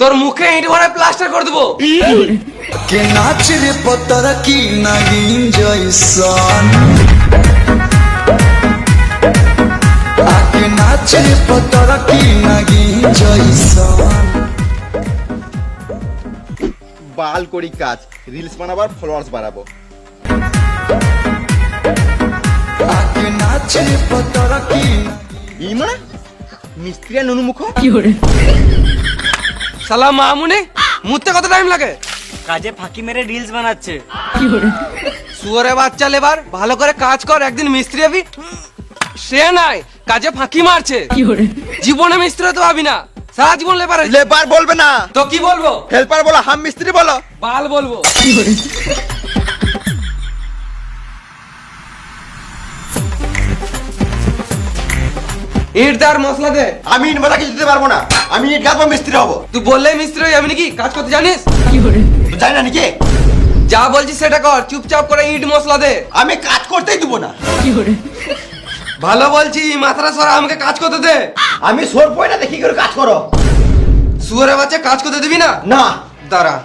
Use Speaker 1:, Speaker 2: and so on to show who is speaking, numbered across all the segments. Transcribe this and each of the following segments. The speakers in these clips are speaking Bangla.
Speaker 1: তোর মুখে ইট ভরে প্লাস্টার করে দেবো।
Speaker 2: কে নাচ রে পতরা কি নাগিন জয়সন আকে নাচ রে পতরা কি নাগিন জয়সন।
Speaker 3: বাল করি কাজ, রিলস বানাবার ফলোয়ার্স বাড়াবো।
Speaker 2: আকে নাচ রে পতরা কি
Speaker 3: ইমা মিস্ত্রি আর নুনুমুখ
Speaker 1: শালা মামুনি মুততে কত টাইম লাগে?
Speaker 4: কাজে ফাঁকি মেরে রিলস বানাচ্ছে।
Speaker 1: শুয়োরে বাচ্চা লেবার, ভালো করে কাজ কর, একদিন মিস্ত্রি হবি। সে নাই কাজে ফাঁকি মারছে। জীবনে মিস্ত্রি তো ভাবি না, সারা জীবন লেবার।
Speaker 3: লেবার বলবে না
Speaker 1: তো কি বলবো?
Speaker 3: হেল্পার বলো, হাম মিস্ত্রি বলো।
Speaker 1: বাল বলবো। ইট দার মশলা দে।
Speaker 3: আমি ইট বালা কিছু দিতে পারবো না, আমি ইট গাঁথবো, মিস্ত্রি হবো।
Speaker 1: তুই বললেই মিস্ত্রি হয়ে যাবি নাকি? কাজ করতে জানিস?
Speaker 3: তো জানি না নাকি?
Speaker 1: যা বলছিস সেটা কর, চুপচাপ করে ইট মশলা দে।
Speaker 3: আমি কাজ করতেই দেবো না।
Speaker 1: ভালো বলছি, মাথাটা সরা, আমাকে কাজ করতে দে।
Speaker 3: আমি সোর পয়না দেখি করে কাজ করো।
Speaker 1: শুয়োরে বাচ্চা কাজ করতে দিবি না?
Speaker 3: না
Speaker 1: দাঁড়া।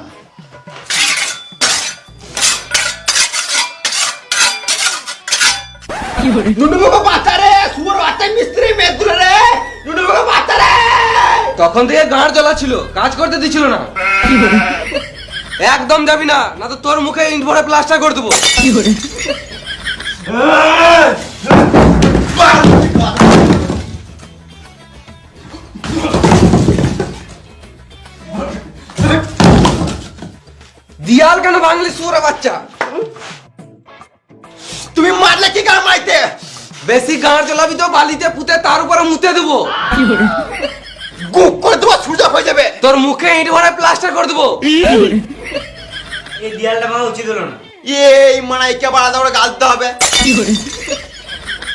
Speaker 3: নুনুমুখ বাচ্চা রে, সুর বাচ্চা মিস্ত্রি মেদুরে রে, নুনুমুখ বাচ্চা রে।
Speaker 1: তখন থেকে গাঁড় জ্বলা ছিল, কাজ করতে দিছিল না। একদম যাবি না, না তো তোর মুখে ইট ভরে প্লাস্টার করে দেবো। দিয়াল কেন ভাঙলি শুয়োরে বাচ্চা?
Speaker 3: তুমি মারলে কি গান মাইতে?
Speaker 1: বেশি গাঁড় জ্বলাবি তো বালিতে পুঁতে তার উপরে মুতে দেবো।
Speaker 3: গুপ করে দেবো, সুজা হয়ে যাবে।
Speaker 1: তোর মুখে ইট ভরে প্লাস্টার করে দেবো।
Speaker 4: এই দেয়ালটা ভাঙা উচিত হলো না।
Speaker 3: এই মানাইকে বাড়াতে করে গালতে হবে।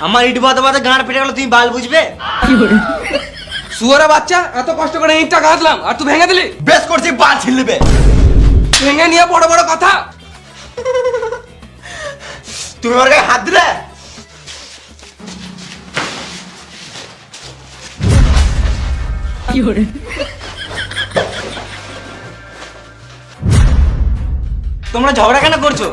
Speaker 4: আমার ইট বাদে বাদে গাঁড় ফেটে গেল, তুমি বাল বুঝবে?
Speaker 1: শুয়োরে বাচ্চা, এত কষ্ট করে ইটটা গাঁথলাম আর তুই ভেঙে দিলি।
Speaker 3: বেশ করছি, বাল ছিলবে।
Speaker 1: ভেঙে নিয়ে বড় বড় কথা।
Speaker 3: তুমি আমার গায়ে হাত দিলে।
Speaker 4: তোমরা ঝগড়া কেন করছো?